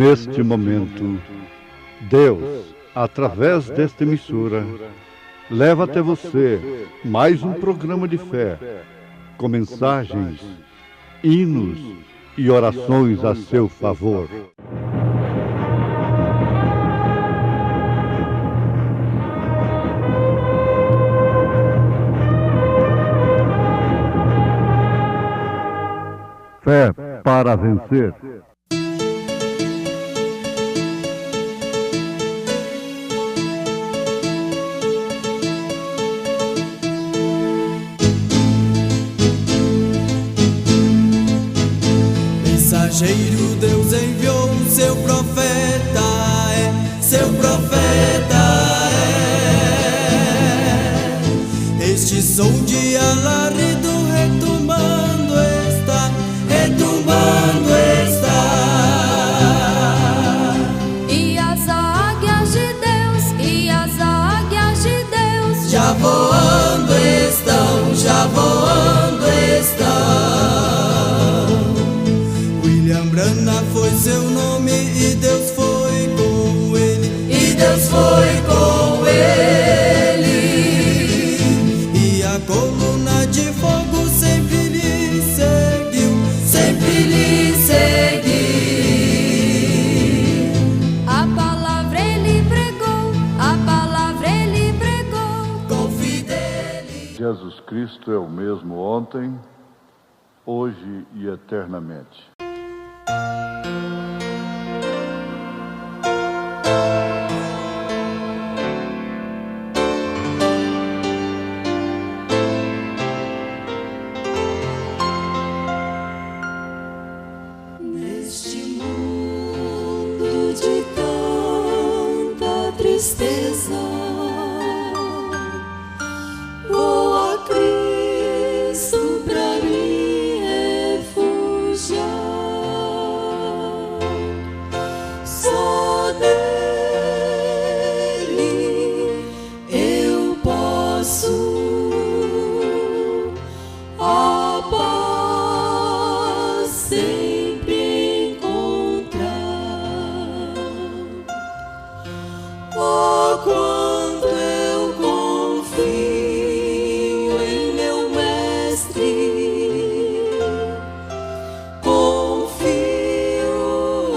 neste momento, Deus, através desta emissora, leva até você mais um programa de fé, com mensagens, hinos e orações a seu favor. Fé para vencer. Mensageiro, Deus enviou seu profeta, seu profeta Este som de alarido retumbando está, retumbando está. E as águias de Deus, e as águias de Deus já voando estão, já voando estão. Brana foi seu nome e Deus foi com ele, e Deus foi com ele. E a coluna de fogo sempre lhe seguiu, sempre lhe seguiu. A palavra ele pregou, a palavra ele pregou com fidelidade. Jesus Cristo é o mesmo ontem, hoje e eternamente. Neste mundo de tanta tristeza, vou a Cristo pra me refugiar. Só nele eu posso a paz sempre encontrar. Oh, quanto eu confio em meu Mestre, confio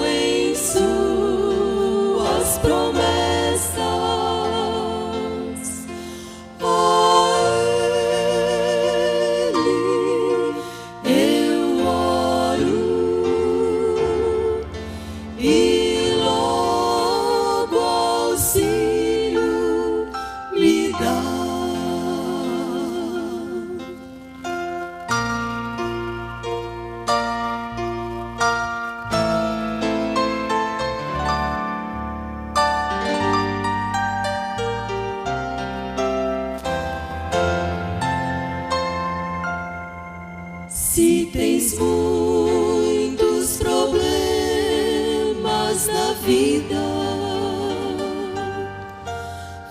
em suas promessas. A Ele eu oro e logo auxílio me dá. Se tens muitos problemas na vida,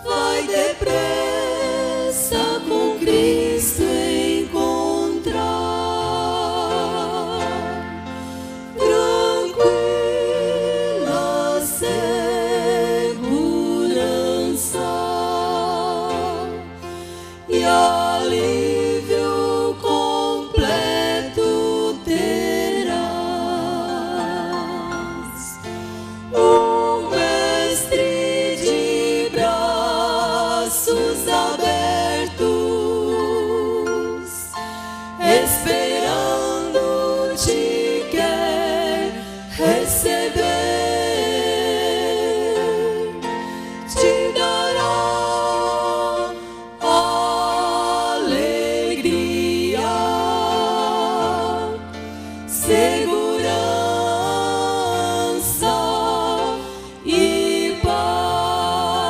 vai depressa com Cristo encontrar tranquila segurança e alívio completo terás. O Mestre de braços abertos, esperando te quer receber, te dará alegria, segurança e paz.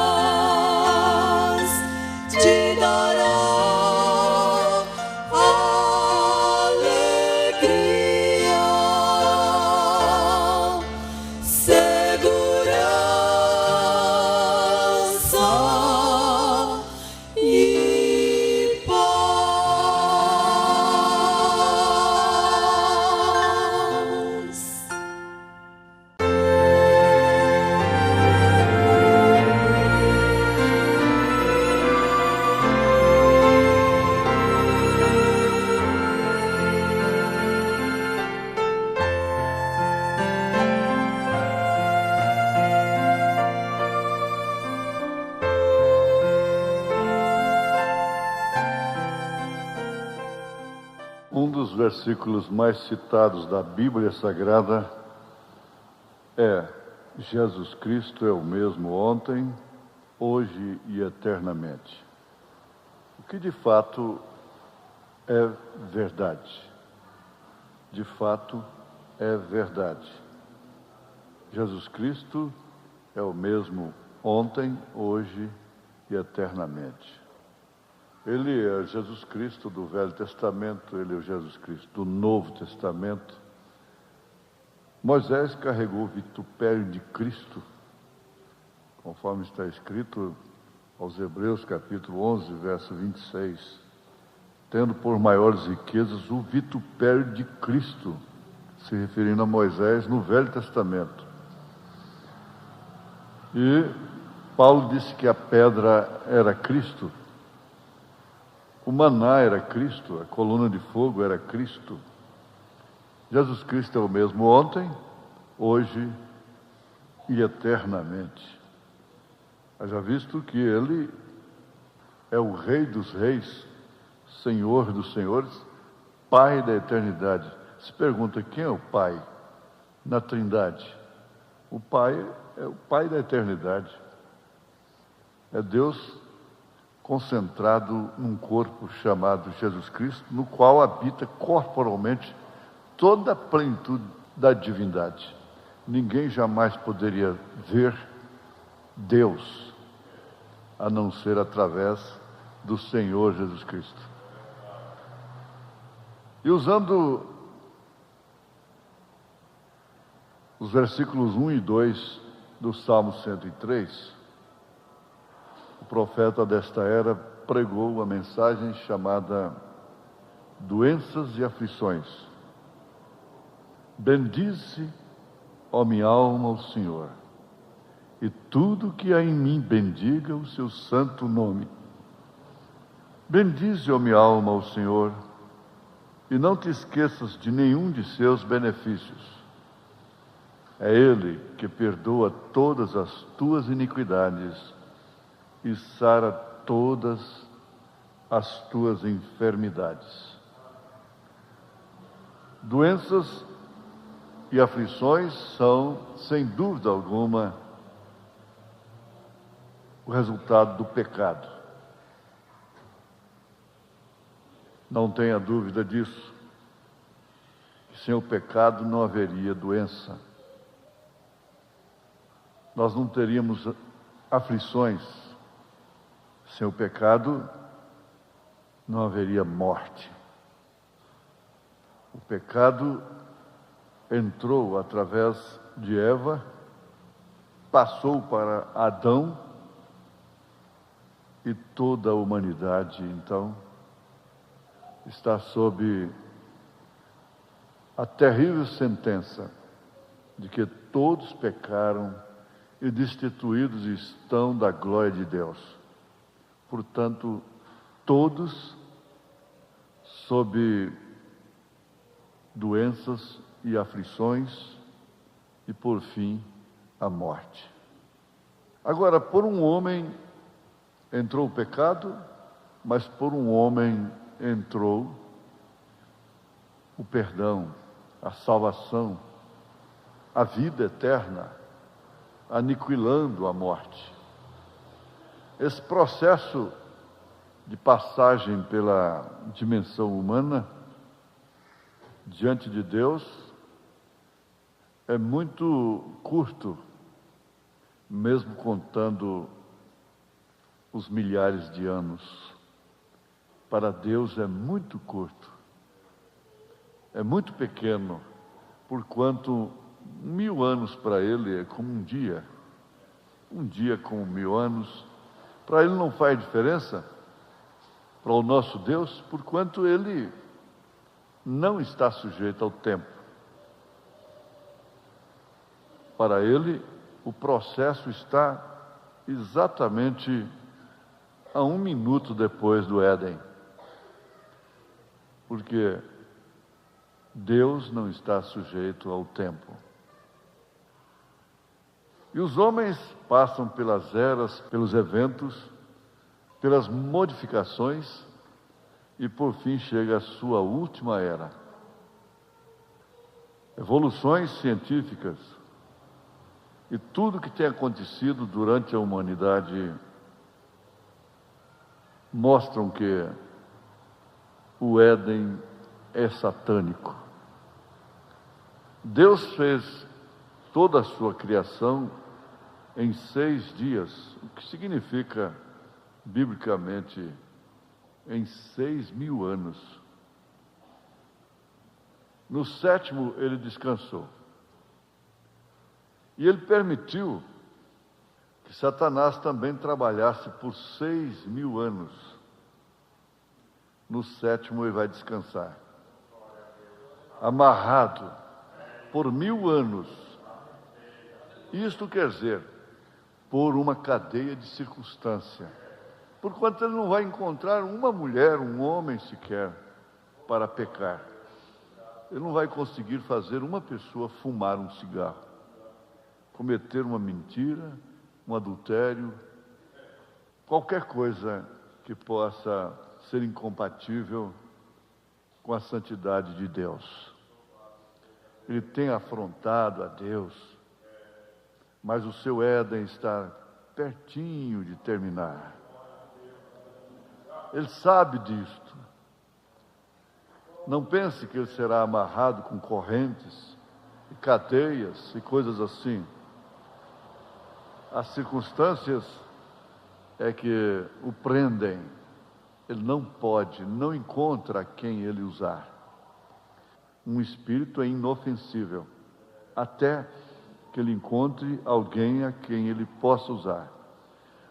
Um dos versículos mais citados da Bíblia Sagrada é: Jesus Cristo é o mesmo ontem, hoje e eternamente. O que de fato é verdade. De fato é verdade. Jesus Cristo é o mesmo ontem, hoje e eternamente. Ele é Jesus Cristo do Velho Testamento, ele é o Jesus Cristo do Novo Testamento. Moisés carregou o vitupério de Cristo, conforme está escrito aos Hebreus, capítulo 11, verso 26, tendo por maiores riquezas o vitupério de Cristo, se referindo a Moisés no Velho Testamento. E Paulo disse que a pedra era Cristo, o maná era Cristo, a coluna de fogo era Cristo. Jesus Cristo é o mesmo ontem, hoje e eternamente. Haja visto que Ele é o Rei dos Reis, Senhor dos Senhores, Pai da eternidade. Se pergunta quem é o Pai na Trindade? O Pai é o Pai da eternidade. É Deus concentrado num corpo chamado Jesus Cristo, no qual habita corporalmente toda a plenitude da divindade. Ninguém jamais poderia ver Deus, a não ser através do Senhor Jesus Cristo. E usando os versículos 1 e 2 do Salmo 103, o profeta desta era pregou uma mensagem chamada Doenças e Aflições. Bendize, ó minha alma, o Senhor, e tudo que há em mim bendiga o seu santo nome. Bendize, ó minha alma, o Senhor, e não te esqueças de nenhum de seus benefícios. É Ele que perdoa todas as tuas iniquidades e sara todas as tuas enfermidades. Doenças e aflições são, sem dúvida alguma, o resultado do pecado. Não tenha dúvida disso. Sem o pecado não haveria doença. Nós não teríamos aflições. Sem o pecado não haveria morte. O pecado entrou através de Eva, passou para Adão e toda a humanidade, então, está sob a terrível sentença de que todos pecaram e destituídos estão da glória de Deus. Portanto, todos sob doenças e aflições e, por fim, a morte. Agora, por um homem entrou o pecado, mas por um homem entrou o perdão, a salvação, a vida eterna, aniquilando a morte. Esse processo de passagem pela dimensão humana diante de Deus é muito curto, mesmo contando os milhares de anos. Para Deus é muito curto, é muito pequeno, porquanto 1000 anos para Ele é como um dia como 1000 anos. Para Ele não faz diferença, para o nosso Deus, porquanto Ele não está sujeito ao tempo. Para Ele, o processo está exatamente a 1 minuto depois do Éden. Porque Deus não está sujeito ao tempo. E os homens passam pelas eras, pelos eventos, pelas modificações, e por fim chega a sua última era. Evoluções científicas e tudo que tem acontecido durante a humanidade mostram que o Éden é satânico. Deus fez toda a sua criação em 6 dias, o que significa, biblicamente, em 6.000 anos. No 7º, ele descansou. E ele permitiu que Satanás também trabalhasse por 6.000 anos. No 7º, ele vai descansar. Amarrado por 1.000 anos. Isto quer dizer, por uma cadeia de circunstância. Porquanto ele não vai encontrar uma mulher, um homem sequer, para pecar. Ele não vai conseguir fazer uma pessoa fumar um cigarro, cometer uma mentira, um adultério, qualquer coisa que possa ser incompatível com a santidade de Deus. Ele tem afrontado a Deus, mas o seu Éden está pertinho de terminar. Ele sabe disto. Não pense que ele será amarrado com correntes e cadeias e coisas assim. As circunstâncias é que o prendem. Ele não pode, não encontra quem ele usar. Um espírito é inofensível, até que ele encontre alguém a quem ele possa usar.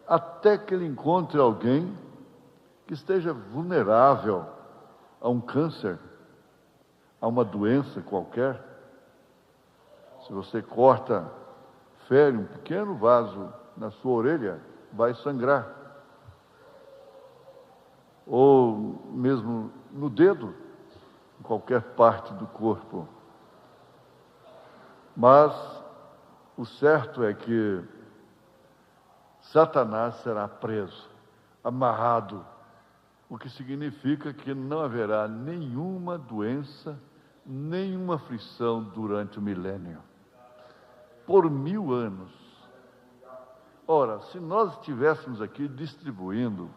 Até que ele encontre alguém que esteja vulnerável a um câncer, a uma doença qualquer. Se você corta, fere um pequeno vaso na sua orelha, vai sangrar. Ou mesmo no dedo, em qualquer parte do corpo. Mas o certo é que Satanás será preso, amarrado, o que significa que não haverá nenhuma doença, nenhuma aflição durante o milênio. Por 1.000 anos. Ora, se nós estivéssemos aqui distribuindo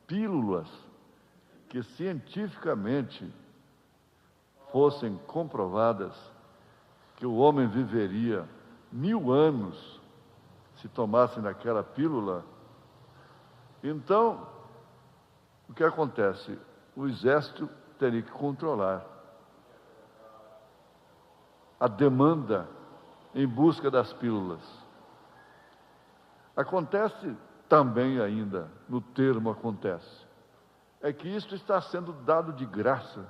pílulas que cientificamente fossem comprovadas, que o homem viveria 1.000 anos se tomassem daquela pílula, então, o que acontece? O exército teria que controlar a demanda em busca das pílulas. Acontece também ainda, no termo acontece, é que isto está sendo dado de graça.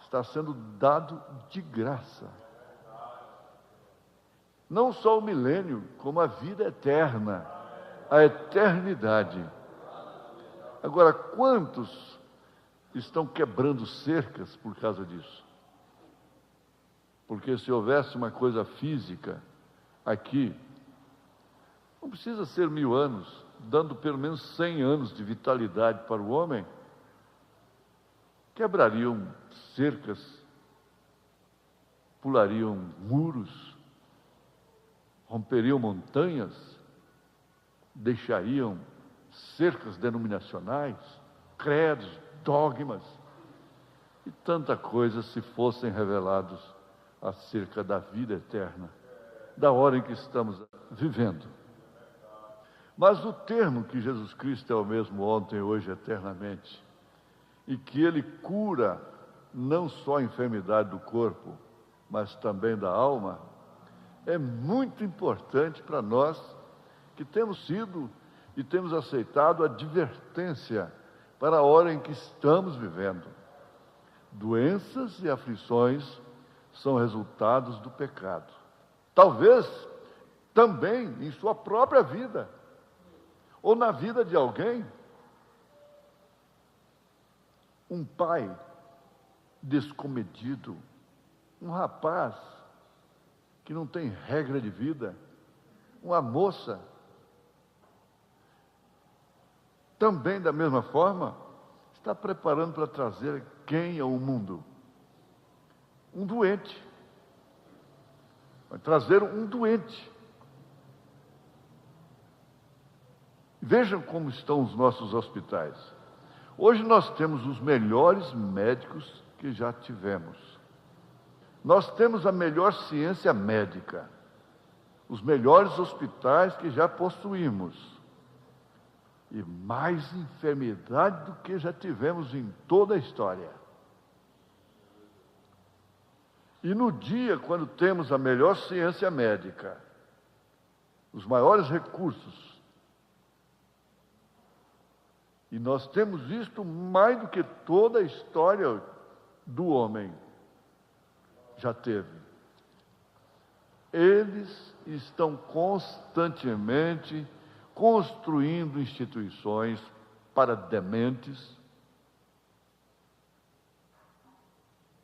Está sendo dado de graça. Não só o milênio, como a vida eterna, a eternidade. Agora, quantos estão quebrando cercas por causa disso? Porque se houvesse uma coisa física aqui, não precisa ser 1.000 anos, dando pelo menos 100 anos de vitalidade para o homem, quebrariam cercas, pulariam muros, romperiam montanhas, deixariam cercas denominacionais, credos, dogmas, e tanta coisa se fossem revelados acerca da vida eterna, da hora em que estamos vivendo. Mas o termo que Jesus Cristo é o mesmo ontem, hoje, eternamente, e que Ele cura não só a enfermidade do corpo, mas também da alma, é muito importante para nós que temos sido e temos aceitado a advertência para a hora em que estamos vivendo. Doenças e aflições são resultados do pecado. Talvez também em sua própria vida, ou na vida de alguém. Um pai descomedido, um rapaz que não tem regra de vida, uma moça, também da mesma forma, está preparando para trazer quem ao mundo? Um doente. Vai trazer um doente. Vejam como estão os nossos hospitais. Hoje nós temos os melhores médicos que já tivemos. Nós temos a melhor ciência médica. Os melhores hospitais que já possuímos. E mais enfermidade do que já tivemos em toda a história. E no dia, quando temos a melhor ciência médica, os maiores recursos, e nós temos isto mais do que toda a história do homem já teve. Eles estão constantemente construindo instituições para dementes,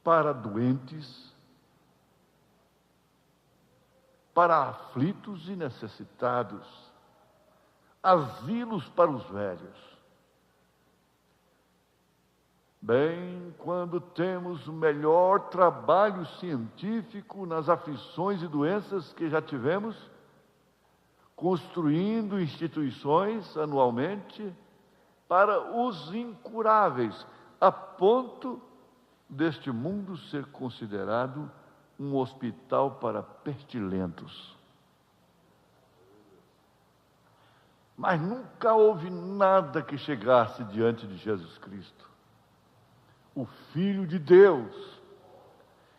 para doentes, para aflitos e necessitados, asilos para os velhos. Bem, quando temos o melhor trabalho científico nas aflições e doenças que já tivemos, construindo instituições anualmente para os incuráveis, a ponto deste mundo ser considerado um hospital para pestilentos. Mas nunca houve nada que chegasse diante de Jesus Cristo, o Filho de Deus,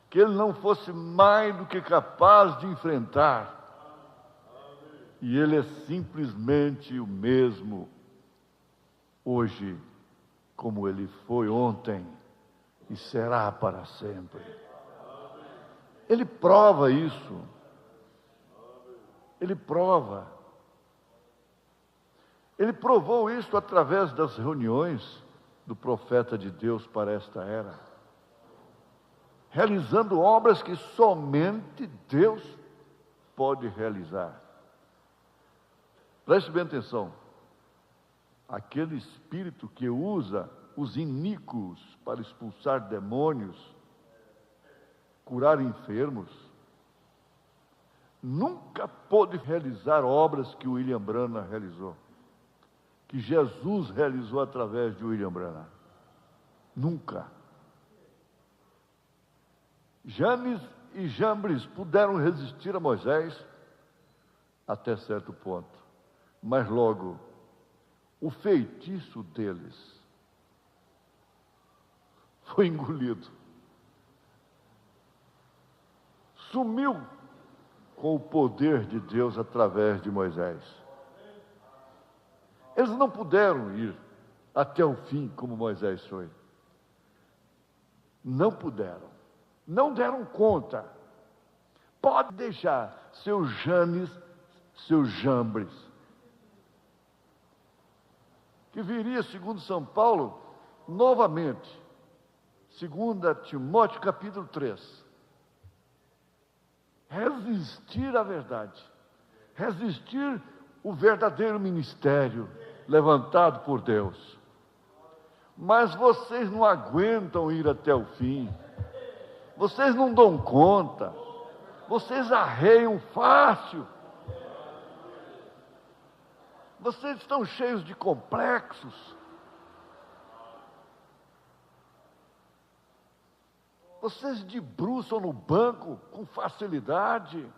que ele não fosse mais do que capaz de enfrentar. E ele é simplesmente o mesmo hoje, como ele foi ontem e será para sempre. Ele prova isso. Ele prova. Ele provou isso através das reuniões do profeta de Deus para esta era, realizando obras que somente Deus pode realizar. Preste bem atenção. Aquele espírito que usa os iníquos para expulsar demônios, curar enfermos, nunca pôde realizar obras que William Branham realizou, que Jesus realizou através de William Branham. Nunca. Janes e Jambres puderam resistir a Moisés até certo ponto, mas logo o feitiço deles foi engolido. Sumiu com o poder de Deus através de Moisés. Eles não puderam ir até o fim como Moisés foi. Não puderam. Não deram conta. Pode deixar seus Janes, seus Jambres, que viria, segundo São Paulo, novamente, 2 Timóteo capítulo 3, resistir à verdade, resistir o verdadeiro ministério levantado por Deus. Mas vocês não aguentam ir até o fim, vocês não dão conta, vocês arreiam fácil, vocês estão cheios de complexos, vocês debruçam no banco com facilidade.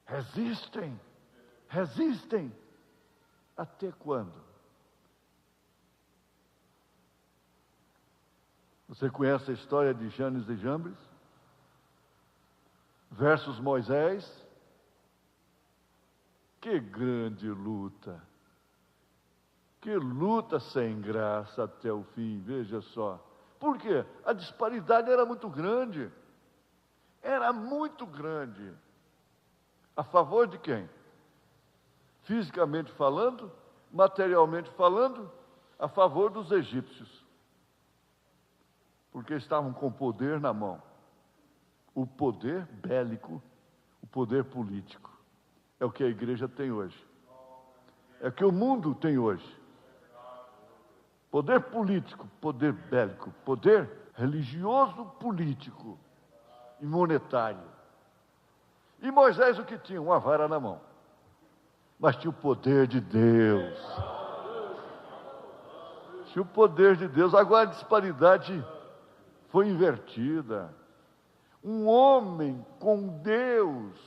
Resistem, resistem. Até quando? Você conhece a história de Janes e Jambres? Versus Moisés? Que grande luta! Que luta sem graça até o fim, veja só. Por quê? A disparidade era muito grande. Era muito grande. A favor de quem? Fisicamente falando, materialmente falando, a favor dos egípcios. Porque estavam com poder na mão. O poder bélico, o poder político. É o que a igreja tem hoje. É que o mundo tem hoje. Poder político, poder bélico, poder religioso, político e monetário. E Moisés o que tinha? Uma vara na mão. Mas tinha o poder de Deus. Tinha o poder de Deus. Agora a disparidade foi invertida. Um homem com Deus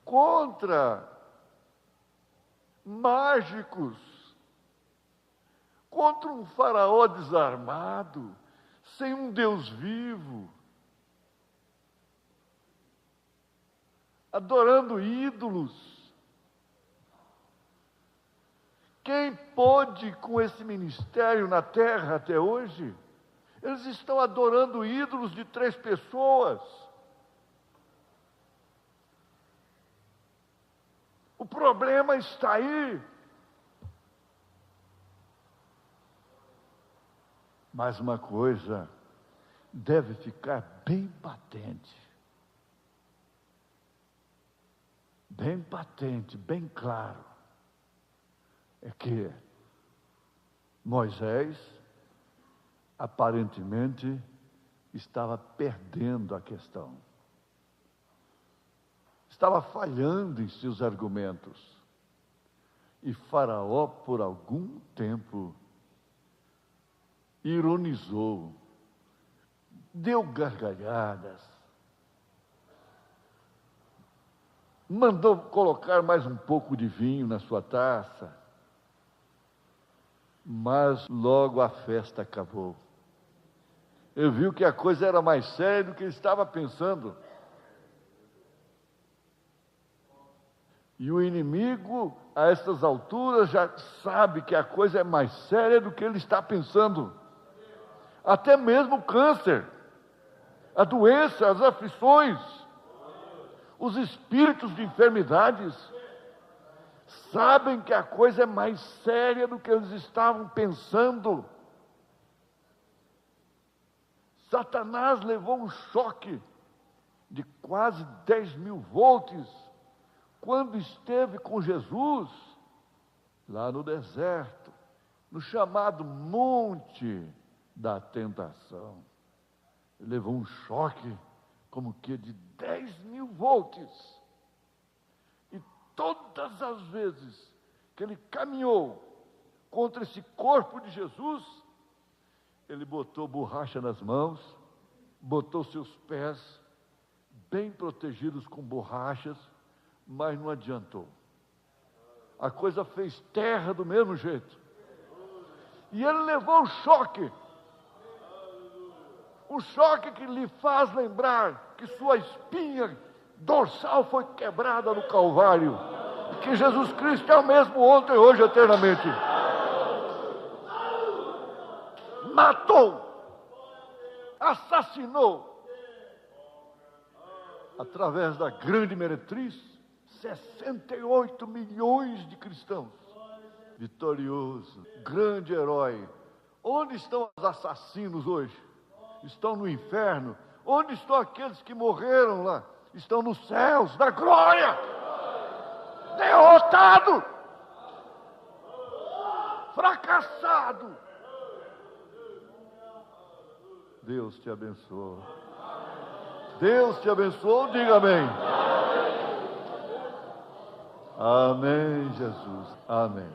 contra mágicos, contra um faraó desarmado, sem um Deus vivo, adorando ídolos. Quem pôde com esse ministério na terra até hoje? Eles estão adorando ídolos de 3 pessoas. O problema está aí. Mas uma coisa deve ficar bem patente. Bem patente, bem claro. É que Moisés, aparentemente, estava perdendo a questão. Estava falhando em seus argumentos. E Faraó, por algum tempo, ironizou, deu gargalhadas, mandou colocar mais um pouco de vinho na sua taça, mas logo a festa acabou. Eu vi que a coisa era mais séria do que ele estava pensando. E o inimigo, a estas alturas, já sabe que a coisa é mais séria do que ele está pensando. Até mesmo o câncer, a doença, as aflições, os espíritos de enfermidades, sabem que a coisa é mais séria do que eles estavam pensando. Satanás levou um choque de quase 10.000 volts quando esteve com Jesus lá no deserto, no chamado Monte da Tentação. Ele levou um choque como que de 10.000 volts. E todas as vezes que ele caminhou contra esse corpo de Jesus, ele botou borracha nas mãos, botou seus pés bem protegidos com borrachas, mas não adiantou. A coisa fez terra do mesmo jeito. E ele levou um choque que lhe faz lembrar que sua espinha dorsal foi quebrada no Calvário, e que Jesus Cristo é o mesmo ontem, hoje, eternamente. Matou, assassinou, através da grande meretriz, 68 milhões de cristãos. Vitorioso, grande herói. Onde estão os assassinos hoje? Estão no inferno. Onde estão aqueles que morreram lá? Estão nos céus, da glória. Derrotado, fracassado. Deus te abençoe. Deus te abençoe, diga amém. Amém, Jesus. Amém.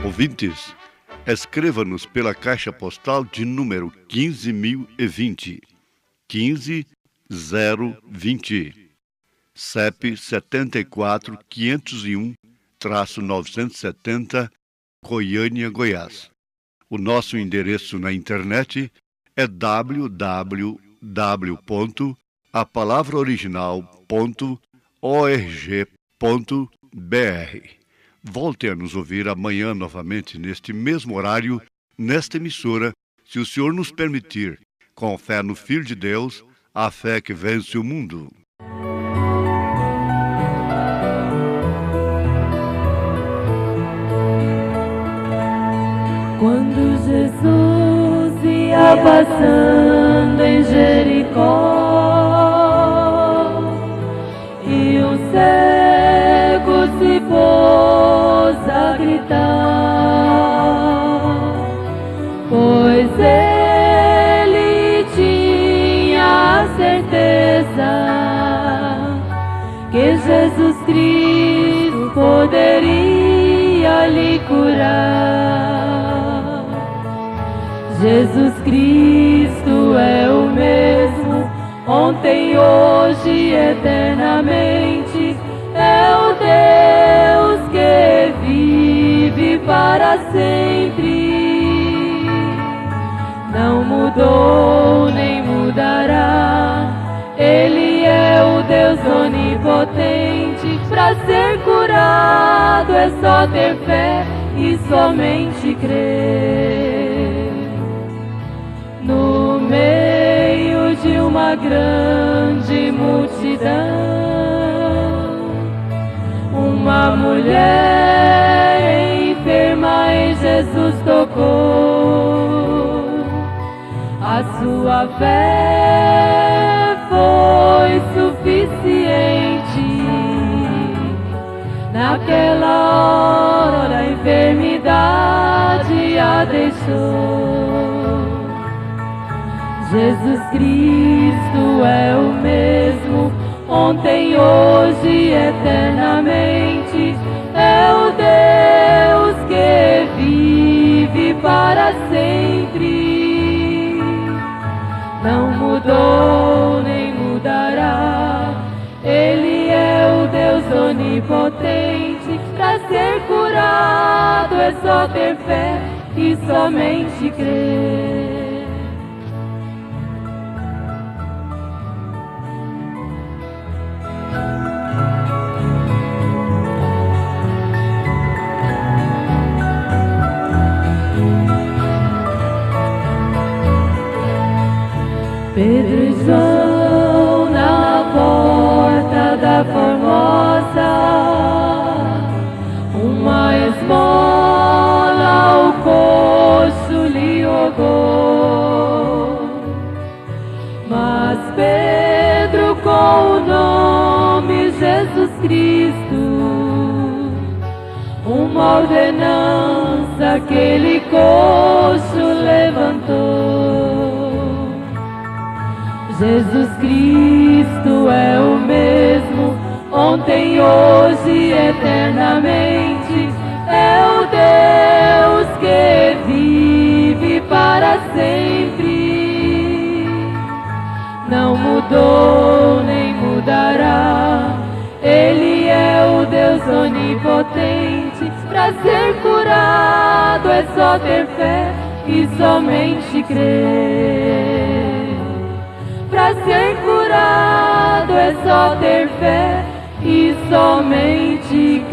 Ouvintes, escreva-nos pela caixa postal de número 15.020, 15020, CEP 74.501-970, Goiânia, Goiás. O nosso endereço na internet é www.apalavraoriginal.org.br. Volte a nos ouvir amanhã novamente, neste mesmo horário, nesta emissora, se o Senhor nos permitir, com fé no Filho de Deus, a fé que vence o mundo. Quando Jesus ia dia passando em Jericó, e um cego se pôs a gritar, pois ele tinha a certeza que Jesus Cristo poderia lhe curar. Jesus Cristo é o mesmo, ontem, hoje e eternamente. É o Deus que vive para sempre. Não mudou nem mudará. Ele é o Deus onipotente. Para ser curado é só ter fé e somente crer. No meio de uma grande multidão, uma mulher enferma em Jesus tocou. A sua fé foi suficiente. Naquela hora a enfermidade a deixou. Jesus Cristo é o mesmo, ontem, hoje e eternamente. É o Deus que vive para sempre. Não mudou nem mudará. Ele é o Deus onipotente. Para ser curado é só ter fé e somente crer. Pedro e João na porta da Formosa, uma esmola o coxo lhe rogou. Mas Pedro, com o nome Jesus Cristo, uma ordenança aquele coxo levantou. Jesus Cristo é o mesmo, ontem, hoje e eternamente. É o Deus que vive para sempre. Não mudou nem mudará. Ele é o Deus onipotente. Para ser curado é só ter fé e somente crer. Para ser curado é só ter fé e somente